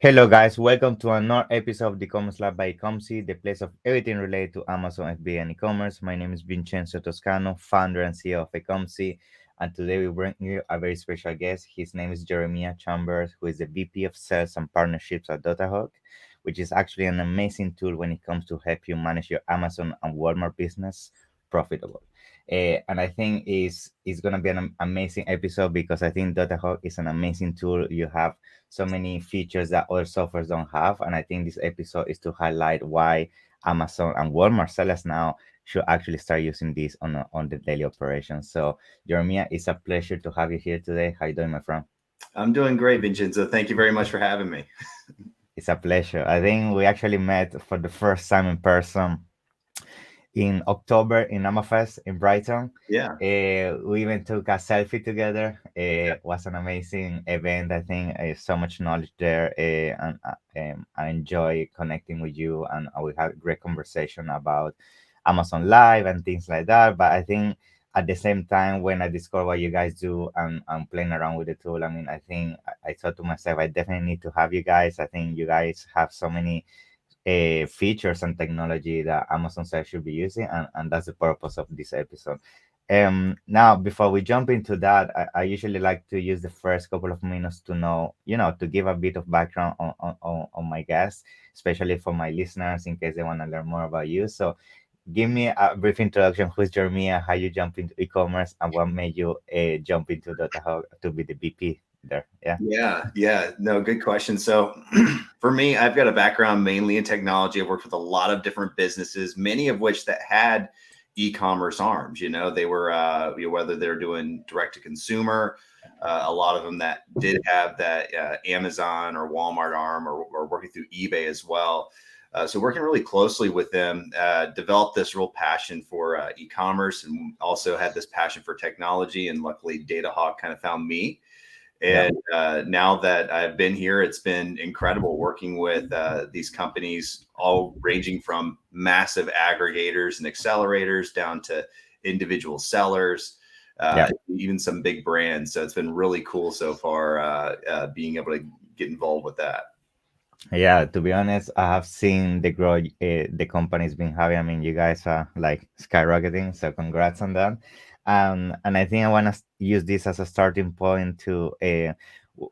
Hello, guys. Welcome to another episode of the Commerce Lab by Ecomcy, the place of everything related to Amazon FBA and e-commerce. My name is Vincenzo Toscano, founder and CEO of Ecomcy, and today we bring you a very special guest. His name is Jeremiah Chambers, who is the VP of Sales and Partnerships at Datahawk, which is actually an amazing tool when it comes to help you manage your Amazon and Walmart business profitable. And I think is going to be an amazing episode because I think Datahawk is an amazing tool. You have so many features that other softwares don't have. And I think this episode is to highlight why Amazon and Walmart sellers now should actually start using this on the daily operations. So, Jeremiah, it's a pleasure to have you here today. How you doing, my friend? I'm doing great, Vincenzo. Thank you very much for having me. It's a pleasure. I think we actually met for the first time in person in October in AmaFest in Brighton. Yeah. We even took a selfie together. It was an amazing event. I think so much knowledge there, and I enjoy connecting with you. And we had a great conversation about Amazon Live and things like that. But I think at the same time, when I discovered what you guys do and I'm playing around with the tool, I mean, I think I thought to myself, I definitely need to have you guys. I think you guys have so many features and technology that Amazon sales should be using, and that's the purpose of this episode. Now, before we jump into that, I usually like to use the first couple of minutes to know, to give a bit of background on my guests, especially for my listeners in case they want to learn more about you. So, give me a brief introduction. Who's Jeremiah? How you jump into e-commerce, and what made you jump into Datahawk to be the VP there? Yeah. No, good question. So for me, I've got a background mainly in technology. I've worked with a lot of different businesses, many of which that had e-commerce arms. They were whether they're doing direct to consumer, a lot of them that did have that Amazon or Walmart arm, or working through eBay as well. So working really closely with them, developed this real passion for e-commerce, and also had this passion for technology. And luckily, Datahawk kind of found me. And now that I've been here, it's been incredible working with these companies, all ranging from massive aggregators and accelerators down to individual sellers, even some big brands. So it's been really cool so far being able to get involved with that. Yeah, to be honest, I have seen the growth the company's been having. I mean, you guys are like skyrocketing, so congrats on that. And I think I want to use this as a starting point to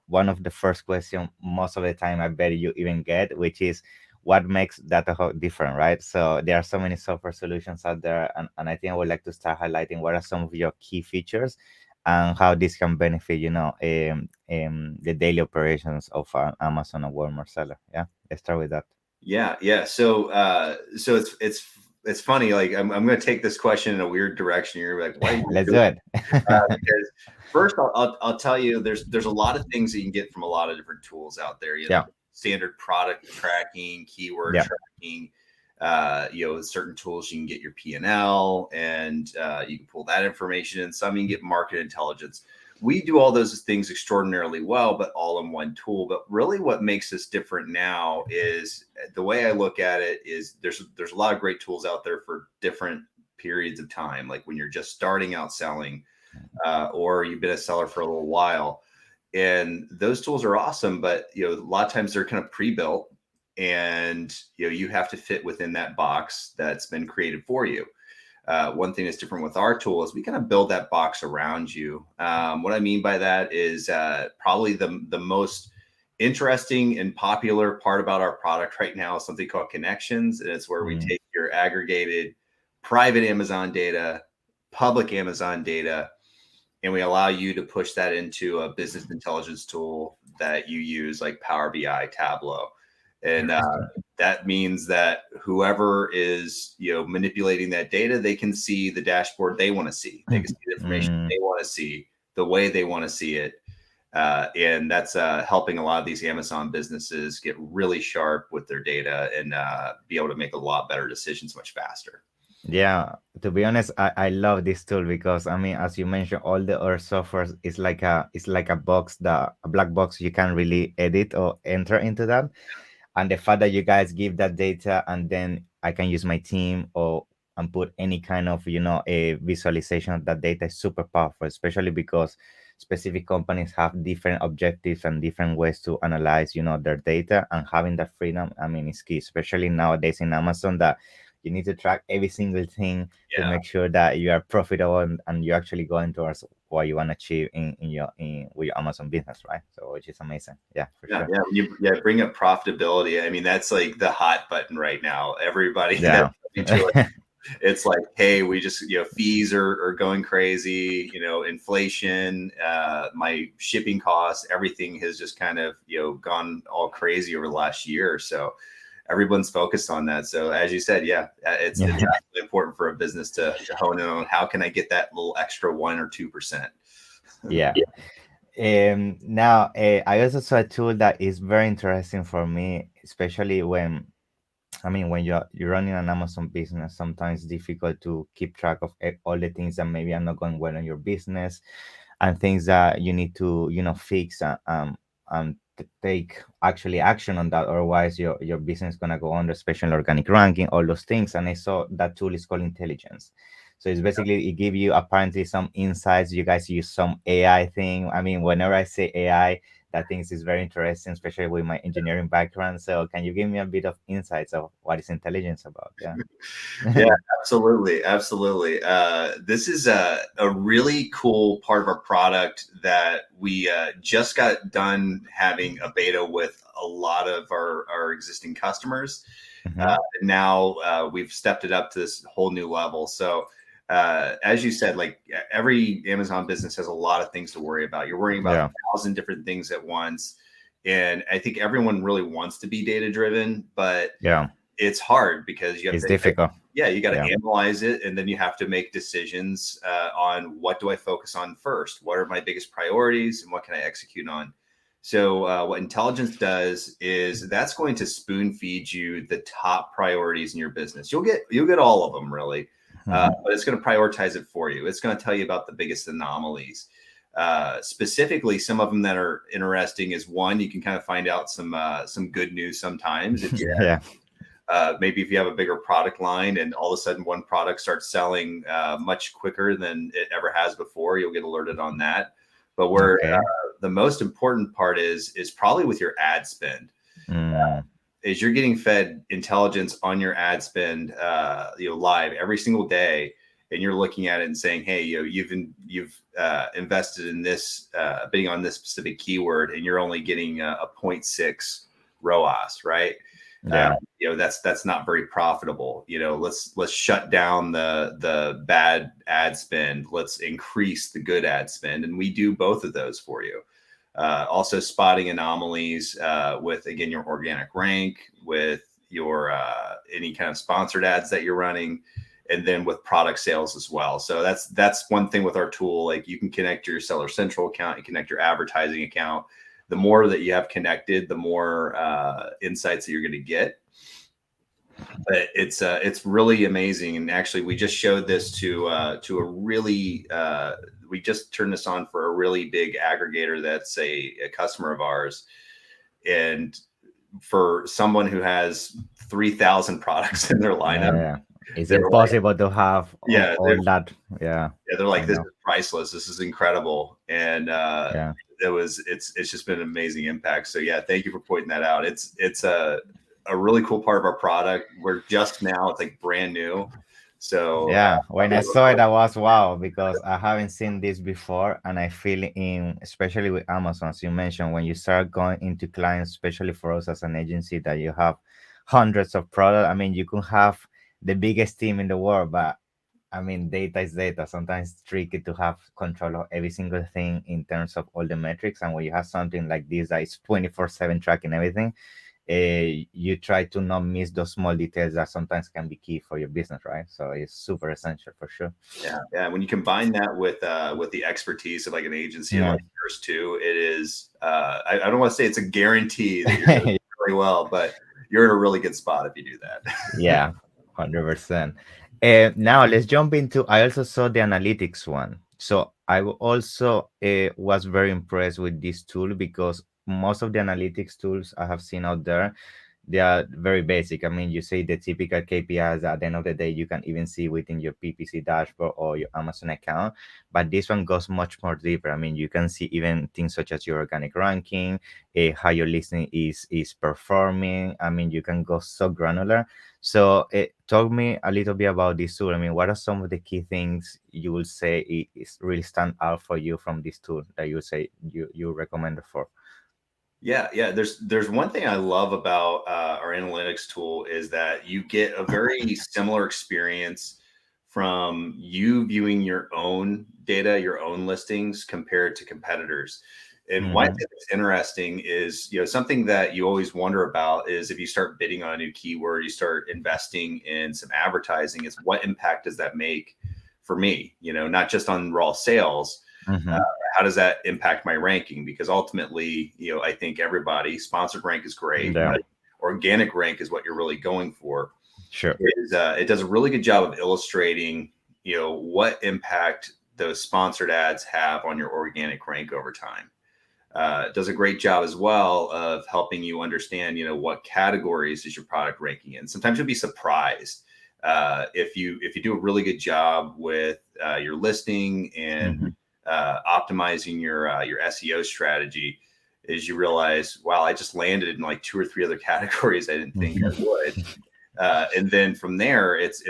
one of the first questions most of the time I bet you even get, which is what makes Datahawk different, right? So there are so many software solutions out there, and I think I would like to start highlighting what are some of your key features and how this can benefit, the daily operations of an Amazon or Walmart seller. Yeah, let's start with that. Yeah. So it's funny. Like I'm going to take this question in a weird direction. You're like, why? Let's do it. Because first, I'll tell you, there's a lot of things that you can get from a lot of different tools out there. Standard product tracking, keyword tracking. Certain tools you can get your P&L, and you can pull that information in. Some you can get market intelligence. We do all those things extraordinarily well, but all in one tool. But really what makes us different now is the way I look at it is there's a lot of great tools out there for different periods of time. Like when you're just starting out selling, or you've been a seller for a little while, and those tools are awesome. But, a lot of times they're kind of pre-built, and you have to fit within that box that's been created for you. One thing that's different with our tool is we kind of build that box around you. What I mean by that is probably the most interesting and popular part about our product right now is something called connections. And it's where we take your aggregated private Amazon data, public Amazon data, and we allow you to push that into a business intelligence tool that you use, like Power BI, Tableau. And that means that whoever is, manipulating that data, they can see the dashboard they want to see. They can see the information they want to see, the way they want to see it. And that's helping a lot of these Amazon businesses get really sharp with their data and be able to make a lot better decisions much faster. Yeah, to be honest, I love this tool because I mean, as you mentioned, all the other software is like a box, a black box you can't really edit or enter into that. And the fact that you guys give that data, and then I can use my team and put any kind of a visualization of that data is super powerful, especially because specific companies have different objectives and different ways to analyze, their data, and having that freedom, I mean, is key, especially nowadays in Amazon, that you need to track every single thing to Yeah. make sure that you are profitable, and you're actually going towards what you want to achieve in with your Amazon business, right? So, which is amazing. Yeah, for Yeah, sure. yeah. When you bring up profitability, I mean, that's like the hot button right now. Everybody Yeah. it's like, hey, we just, fees are going crazy, inflation, my shipping costs, everything has just kind of, gone all crazy over the last year or so. Everyone's focused on that. So as you said, yeah, it's absolutely important for a business to hone in on how can I get that little extra 1 or 2%. Yeah. Now, I also saw a tool that is very interesting for me, especially when, I mean, when you're running an Amazon business. Sometimes it's difficult to keep track of all the things that maybe are not going well in your business, and things that you need to, fix, and take actually action on that. Otherwise, your business is gonna go under, especially organic ranking, all those things. And I saw that tool is called Intelligence. So it's basically, it give you apparently some insights. You guys use some AI thing. I mean, whenever I say AI, that things is very interesting, especially with my engineering background. So can you give me a bit of insights of what is intelligence about? Yeah. Yeah, absolutely. Absolutely. This is a really cool part of our product that we just got done having a beta with a lot of our existing customers. Now we've stepped it up to this whole new level. So as you said, like every Amazon business has a lot of things to worry about. You're worrying about 1,000 different things at once. And I think everyone really wants to be data driven, but it's hard because you have to, difficult. You got to analyze it, and then you have to make decisions on what do I focus on first? What are my biggest priorities, and what can I execute on? So what Intelligence does is that's going to spoon feed you the top priorities in your business. You'll get all of them really, but it's going to prioritize it for you. It's going to tell you about the biggest anomalies. Specifically, some of them that are interesting is, one, you can kind of find out some good news sometimes. If you maybe if you have a bigger product line and all of a sudden one product starts selling much quicker than it ever has before, you'll get alerted on that. But where the most important part is probably with your ad spend. Is you're getting fed intelligence on your ad spend, live every single day, and you're looking at it and saying, hey, you've invested in this, bidding on this specific keyword, and you're only getting a 0.6 ROAS, right? That's not very profitable. Let's shut down the bad ad spend. Let's increase the good ad spend, and we do both of those for you. Also spotting anomalies with, again, your organic rank, with your any kind of sponsored ads that you're running, and then with product sales as well. So that's one thing with our tool. Like, you can connect your Seller Central account, you connect your advertising account. The more that you have connected, the more insights that you're going to get. But it's really amazing. And actually, we just showed this to a really we just turned this on for a really big aggregator that's a customer of ours. And for someone who has 3,000 products in their lineup, it's impossible to have all that. They're like, this is priceless. This is incredible. And it's just been an amazing impact. So thank you for pointing that out. It's a really cool part of our product. We're just now, it's like brand new. So when I saw it, I was wow, because I haven't seen this before. And I feel especially with Amazon, as you mentioned, when you start going into clients, especially for us as an agency, that you have hundreds of products. I mean, you can have the biggest team in the world, but I mean, data is data. Sometimes it's tricky to have control of every single thing in terms of all the metrics. And when you have something like this that is 24/7 tracking everything, you try to not miss those small details that sometimes can be key for your business, right? So it's super essential for sure. Yeah. When you combine that with the expertise of like an agency like yours too, it is. I don't want to say it's a guarantee that you're doing really well, but you're in a really good spot if you do that. 100%. Now let's jump into. I also saw the analytics one. So I also was very impressed with this tool, because most of the analytics tools I have seen out there, they are very basic. I mean, you say the typical KPIs at the end of the day, you can even see within your PPC dashboard or your Amazon account. But this one goes much more deeper. I mean, you can see even things such as your organic ranking, how your listing is performing. I mean, you can go so granular. So talk me a little bit about this tool. I mean, what are some of the key things you will say is really stand out for you from this tool that you say you recommend it for? Yeah. There's one thing I love about our analytics tool is that you get a very similar experience from you viewing your own data, your own listings compared to competitors. And why I think it's interesting is, something that you always wonder about is if you start bidding on a new keyword, you start investing in some advertising, it's what impact does that make for me? Not just on raw sales. How does that impact my ranking? Because ultimately, I think everybody sponsored rank is great. Yeah. But organic rank is what you're really going for. Sure. It does a really good job of illustrating, what impact those sponsored ads have on your organic rank over time. It does a great job as well of helping you understand, what categories is your product ranking in. Sometimes you'll be surprised if you do a really good job with your listing and optimizing your SEO strategy, is you realize, wow, I just landed in like 2 or 3 other categories I didn't think I would. And then from there, it's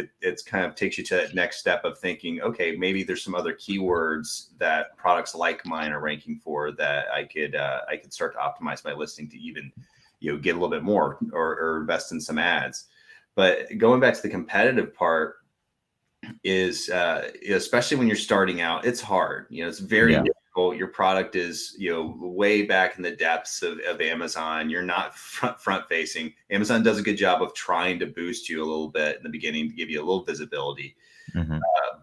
kind of takes you to that next step of thinking, okay, maybe there's some other keywords that products like mine are ranking for that I could start to optimize my listing to even, get a little bit more or invest in some ads. But going back to the competitive part is, especially when you're starting out, it's hard. It's very difficult. Your product is, way back in the depths of Amazon. You're not front facing. Amazon does a good job of trying to boost you a little bit in the beginning to give you a little visibility.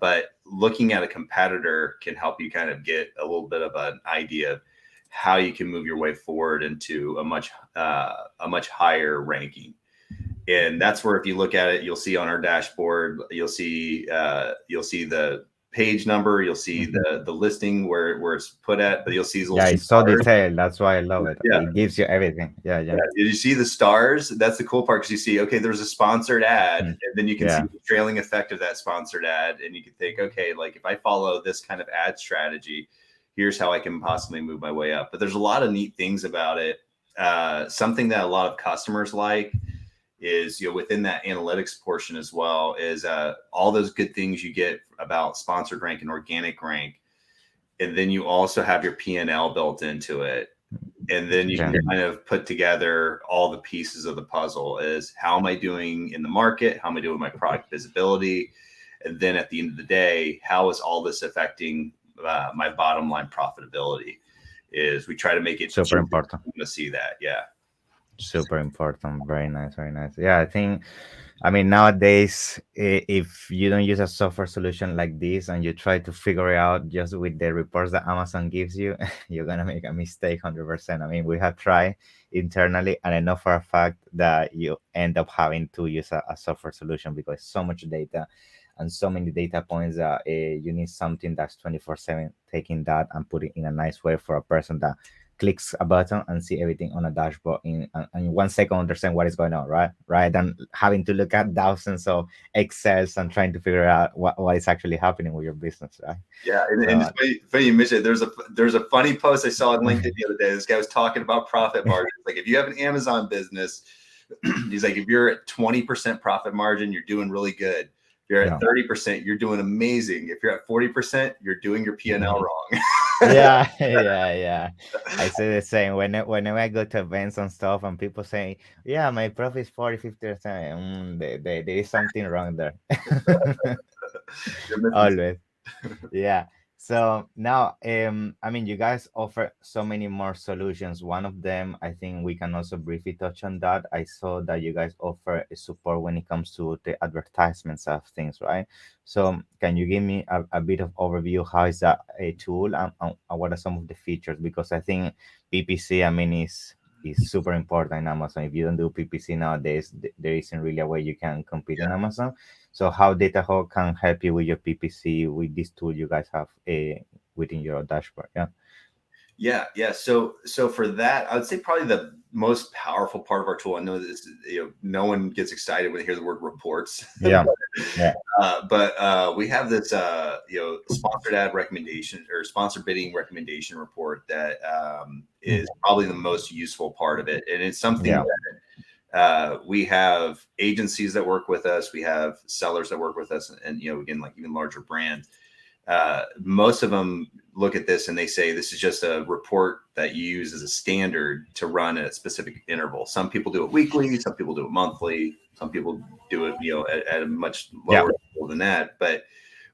But looking at a competitor can help you kind of get a little bit of an idea of how you can move your way forward into a much higher ranking. And that's where, if you look at it, you'll see on our dashboard, you'll see the page number, you'll see the listing where it's put at, but you'll see these little it's so detailed. That's why I love it. Yeah. It gives you everything. Yeah. Did you see the stars? That's the cool part, because you see, okay, there's a sponsored ad, and then you can see the trailing effect of that sponsored ad, and you can think, okay, like if I follow this kind of ad strategy, here's how I can possibly move my way up. But there's a lot of neat things about it. Something that a lot of customers like is, within that analytics portion as well, is all those good things you get about sponsored rank and organic rank. And then you also have your P&L built into it. And then you can kind of put together all the pieces of the puzzle. Is how am I doing in the market? How am I doing with my product visibility? And then at the end of the day, how is all this affecting my bottom line profitability? Is we try to make it super important to see that. Yeah. Super important. Very nice. Very nice. Yeah, I mean, nowadays, if you don't use a software solution like this and you try to figure it out just with the reports that Amazon gives you, you're going to make a mistake 100%. I mean, we have tried internally, and I know for a fact that you end up having to use a software solution because so much data and so many data points that you need something that's 24/7, taking that and put it in a nice way for a person that clicks a button and see everything on a dashboard in 1 second, understand what is going on, right than having to look at thousands of Excels and trying to figure out what is actually happening with your business, right? Yeah. And it's funny you mentioned it. There's a funny post I saw on LinkedIn the other day. This guy was talking about profit margins. Like, if you have an Amazon business, he's like, if you're at 20% profit margin, you're doing really good. If you're at 30%, you're doing amazing. If you're at 40%, you're doing your P&L wrong. yeah. I say the same whenever I go to events and stuff, and people say, yeah, my profit is 40-50%. There is something wrong there. Always. Yeah. So now, I mean, you guys offer so many more solutions. One of them, I think we can also briefly touch on that. I saw that you guys offer a support when it comes to the advertisements of things, right? So can you give me a bit of overview? How is that a tool, and what are some of the features? Because I think PPC, I mean, is super important in Amazon. If you don't do PPC nowadays, there isn't really a way you can compete in Amazon. So how Datahawk can help you with your PPC with this tool you guys have within your dashboard? Yeah. So for that, I would say probably the most powerful part of our tool. I know this, no one gets excited when they hear the word reports. Yeah. Yeah. But we have this, sponsored ad recommendation or sponsored bidding recommendation report that is probably the most useful part of it, and it's something that we have agencies that work with us, we have sellers that work with us, and again, like even larger brands. Most of them look at this and they say this is just a report that you use as a standard to run at a specific interval. Some people do it weekly, some people do it monthly, some people do it at a much lower level than that. But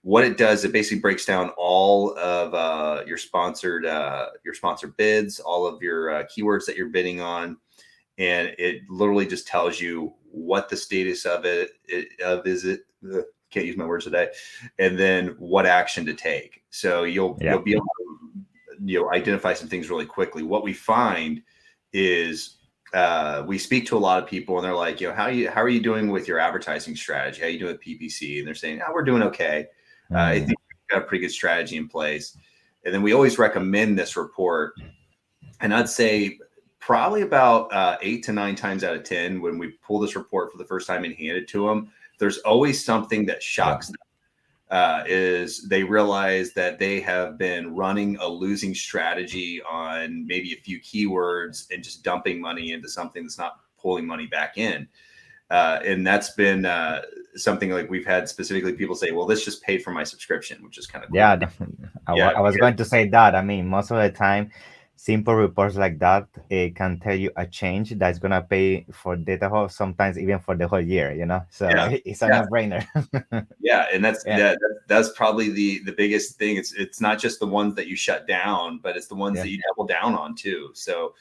what it does, it basically breaks down all of your sponsored bids, all of your keywords that you're bidding on, and it literally just tells you what the status of it is. Can't use my words today, and then what action to take. So you'll be able to identify some things really quickly. What we find is we speak to a lot of people and they're like, how are you doing with your advertising strategy? How are you doing with PPC? And they're saying, we're doing okay. I think we've got a pretty good strategy in place. And then we always recommend this report. And I'd say probably about 8 to 9 times out of 10, when we pull this report for the first time and hand it to them, there's always something that shocks them. Is they realize that they have been running a losing strategy on maybe a few keywords and just dumping money into something that's not pulling money back in. And that's been something like we've had specifically people say, well, this just paid for my subscription, which is kind of cool. Yeah, I was going to say that. I mean, most of the time, simple reports like that, it can tell you a change that's gonna pay for Datahawk, sometimes even for the whole year, so it's a no-brainer. And that's probably the biggest thing. It's not just the ones that you shut down, but it's the ones that you double down on too. So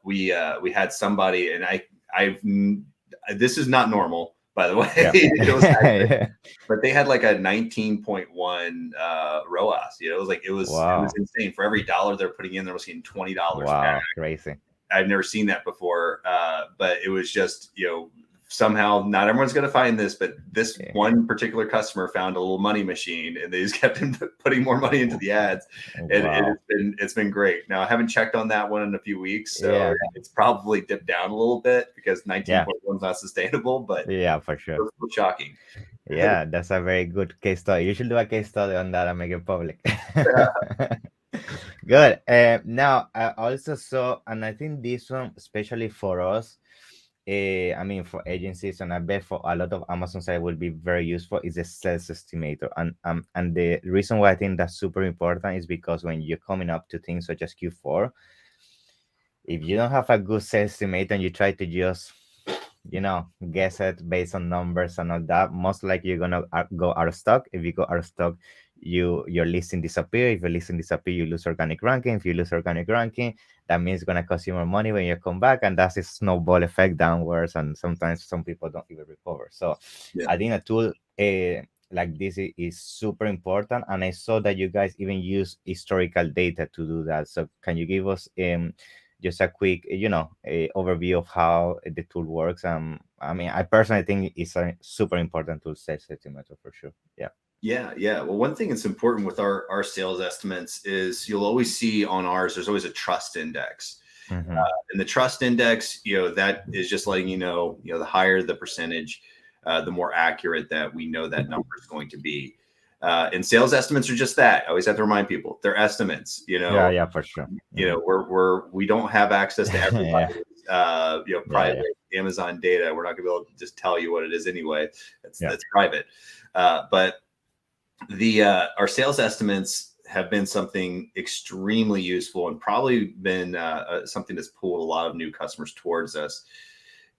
we had somebody, and this is not normal, by the way. But they had like a 19.1 ROAS. It was insane. For every $1 they're putting in, they're getting $20 back. Crazy. I've never seen that before. But it was just, somehow not everyone's going to find this, but this one particular customer found a little money machine and they just kept putting more money into the ads. And it's been great. Now I haven't checked on that one in a few weeks, so it's probably dipped down a little bit because 19.1 is not sustainable, but for sure. It's shocking. Yeah, that's a very good case study. You should do a case study on that and make it public. Good. Now I also saw, and I think this one, especially for us, I mean, for agencies, and I bet for a lot of Amazon side will be very useful, is a sales estimator. And the reason why I think that's super important is because when you're coming up to things such as Q4, if you don't have a good sales estimator and you try to just, guess it based on numbers and all that, most likely you're gonna go out of stock. If you go out of stock, your listing disappear. If your listing disappear, you lose organic ranking. If you lose organic ranking, that means it's gonna cost you more money when you come back, and that's a snowball effect downwards. And sometimes some people don't even recover. So I think a tool like this is super important. And I saw that you guys even use historical data to do that. So can you give us just a quick, overview of how the tool works? I mean, I personally think it's a super important tool, sales estimator, for sure. Yeah. Well, one thing that's important with our sales estimates is you'll always see on ours, there's always a trust index. And the trust index, that is just letting the higher the percentage, the more accurate that we know that number is going to be. And sales estimates are just that. I always have to remind people they're estimates. Yeah, for sure. We don't have access to everybody's private Amazon data. We're not gonna be able to just tell you what it is anyway. That's private. But our sales estimates have been something extremely useful and probably been something that's pulled a lot of new customers towards us.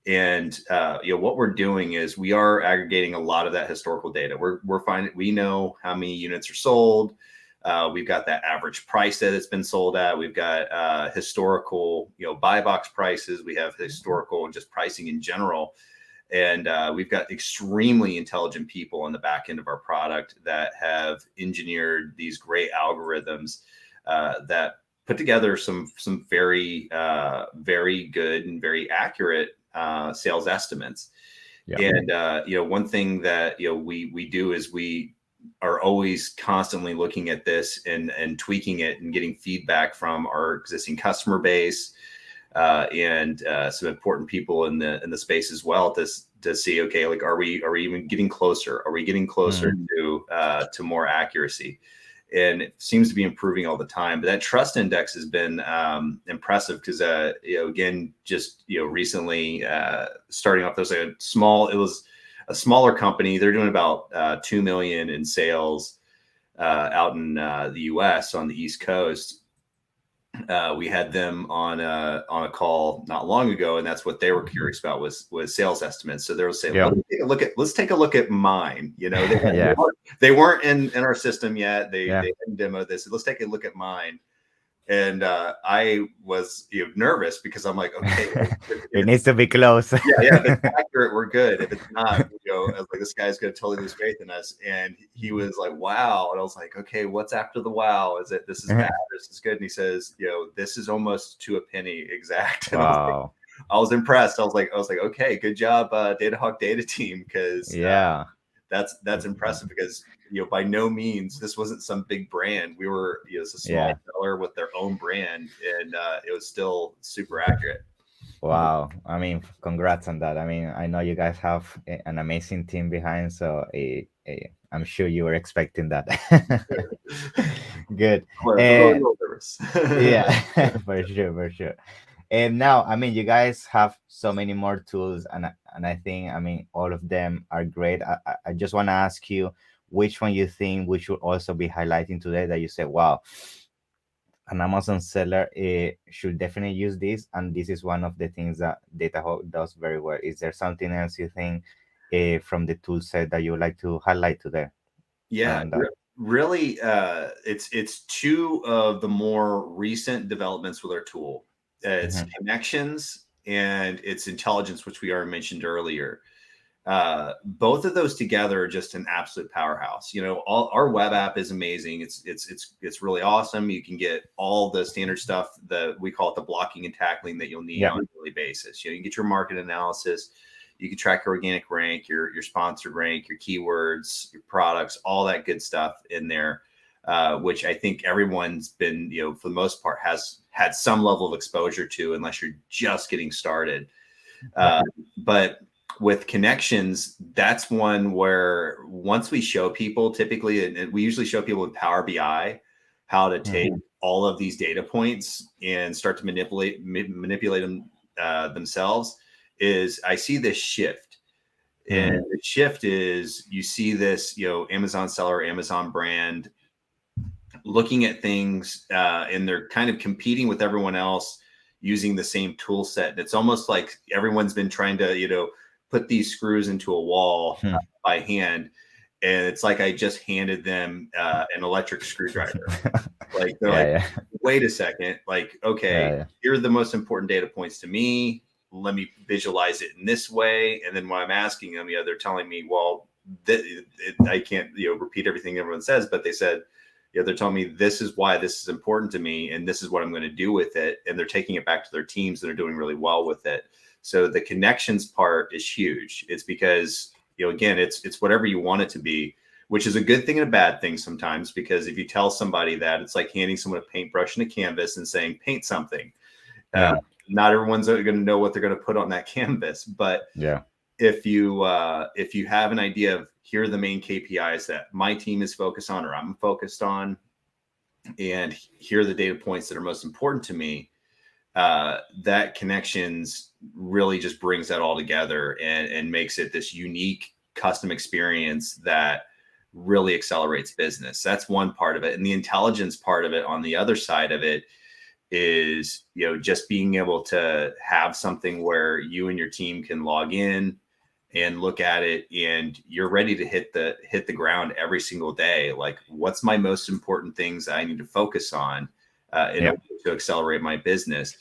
And what we're doing is we are aggregating a lot of that historical data. We're finding, we know how many units are sold. We've got that average price that it's been sold at. We've got historical, buy box prices. We have historical and just pricing in general. And we've got extremely intelligent people on the back end of our product that have engineered these great algorithms that put together some very, very good and very accurate sales estimates. And one thing that we do is we are always constantly looking at this and tweaking it and getting feedback from our existing customer base and some important people in the space as well to see, okay, like, are we even getting closer? Are we getting closer to more accuracy? And it seems to be improving all the time. But that trust index has been impressive because, again, just recently starting off, it was a smaller company. They're doing about $2 million in sales out in the U.S. on the East Coast. We had them on a call not long ago, and that's what they were curious about was sales estimates. So they were saying, let's take a look at mine. They weren't in our system yet. They hadn't demoed this. So let's take a look at mine. And I was nervous because I'm like, okay, it needs to be close. If it's accurate, we're good. If it's not, I was like, this guy's gonna totally lose faith in us. And he was like, wow. And I was like, okay, what's after the wow? Is it this is bad? This is good? And he says, this is almost to a penny exact. And wow. I was impressed. I was like, okay, good job, Datahawk data team, because that's impressive because by no means this wasn't some big brand. We were it's a small seller with their own brand, and it was still super accurate. Wow. I mean, congrats on that. I mean, I know you guys have an amazing team behind, so I'm sure you were expecting that. Good. Yeah, for sure. And now, I mean, you guys have so many more tools, and I think, I mean, all of them are great. I just want to ask you, which one you think we should also be highlighting today that you say, wow, an Amazon seller should definitely use this, and this is one of the things that Datahawk does very well. Is there something else you think from the tool set that you would like to highlight today? Yeah, really, it's two of the more recent developments with our tool. It's connections and it's intelligence, which we already mentioned earlier. Both of those together are just an absolute powerhouse. Our web app is amazing. It's really awesome. You can get all the standard stuff that we call it the blocking and tackling that you'll need on a daily basis. You can get your market analysis. You can track your organic rank, your sponsored rank, your keywords, your products, all that good stuff in there, which I think everyone's been, for the most part, has had some level of exposure to, unless you're just getting started. But with connections, that's one where once we show people, typically, and we usually show people in Power BI how to take all of these data points and start to manipulate them themselves, is I see this shift. And the shift is you see this, Amazon seller, Amazon brand looking at things and they're kind of competing with everyone else using the same tool set. And it's almost like everyone's been trying to, put these screws into a wall by hand. And it's like I just handed them an electric screwdriver. Like they're like, wait a second, like, okay, here are the most important data points to me. Let me visualize it in this way. And then when I'm asking them, they're telling me, well, I can't, repeat everything everyone says, but they said, they're telling me this is why this is important to me, and this is what I'm going to do with it. And they're taking it back to their teams that are doing really well with it. So the connections part is huge. It's because, again, it's whatever you want it to be, which is a good thing and a bad thing sometimes, because if you tell somebody that, it's like handing someone a paintbrush and a canvas and saying, paint something. Not everyone's going to know what they're going to put on that canvas. But if you have an idea of, here are the main KPIs that my team is focused on, or I'm focused on, and here are the data points that are most important to me, that connections really just brings that all together and makes it this unique custom experience that really accelerates business. That's one part of it. And the intelligence part of it on the other side of it is, just being able to have something where you and your team can log in and look at it, and you're ready to hit the ground every single day. Like, what's my most important things that I need to focus on in order to accelerate my business?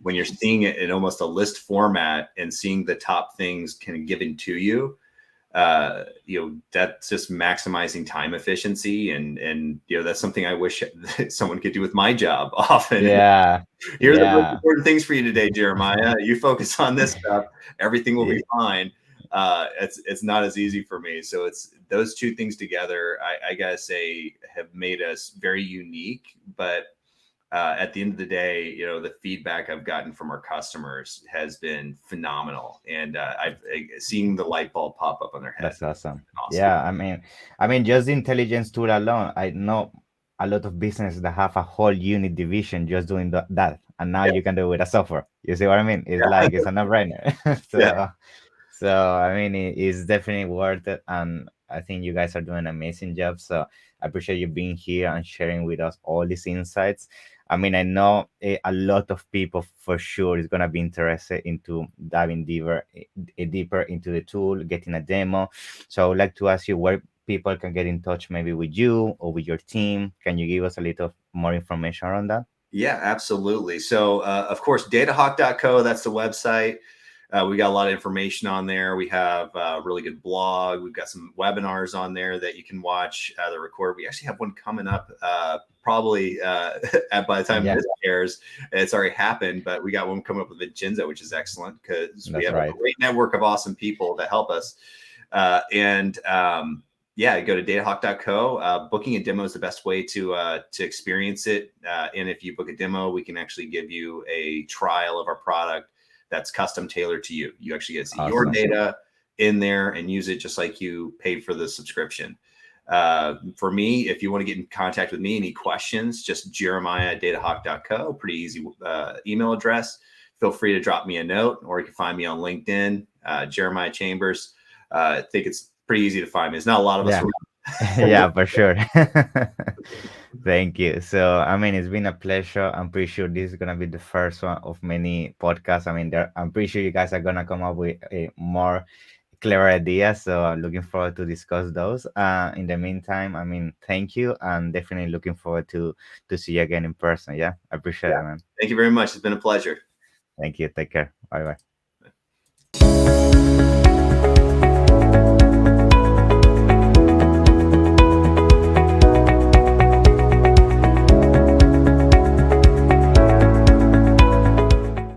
When you're seeing it in almost a list format and seeing the top things kind of given to you, that's just maximizing time efficiency. And that's something I wish someone could do with my job often. Here are the most important things for you today, Jeremiah. You focus on this stuff, everything will be fine. it's not as easy for me. So it's those two things together, I gotta say, have made us very unique. But at the end of the day, you know, the feedback I've gotten from our customers has been phenomenal, and I've seen the light bulb pop up on their head. That's awesome. Yeah, I mean, just the intelligence tool alone, I know a lot of businesses that have a whole unit division just doing that, and now you can do it with a software. You see what I mean? It's like it's a no-brainer. So I mean, it's definitely worth it, and I think you guys are doing an amazing job. So I appreciate you being here and sharing with us all these insights. I mean, I know a lot of people for sure is gonna be interested into diving deeper into the tool, getting a demo. So I would like to ask you where people can get in touch, maybe with you or with your team. Can you give us a little more information around that? Yeah, absolutely. So, of course, datahawk.co, that's the website. We got a lot of information on there. We have a really good blog. We've got some webinars on there that you can watch the record. We actually have one coming up probably by the time this airs. It's already happened, but we got one coming up with Vincenzo, which is excellent because we have a great network of awesome people that help us. Yeah, go to datahawk.co. Booking a demo is the best way to experience it. And if you book a demo, we can actually give you a trial of our product that's custom tailored to you. You actually get to see your data in there and use it just like you paid for the subscription. For me, if you want to get in contact with me, any questions, just Jeremiah@datahawk.co, pretty easy email address. Feel free to drop me a note, or you can find me on LinkedIn, Jeremiah Chambers. I think it's pretty easy to find me. There's not a lot of us. Yeah, for sure. Thank you. So, I mean, it's been a pleasure. I'm pretty sure this is gonna be the first one of many podcasts. I mean, I'm pretty sure you guys are gonna come up with a more clever ideas. So, I'm looking forward to discuss those. In the meantime, I mean, thank you, and definitely looking forward to see you again in person. Yeah, I appreciate it, man. Thank you very much. It's been a pleasure. Thank you. Take care. Bye bye.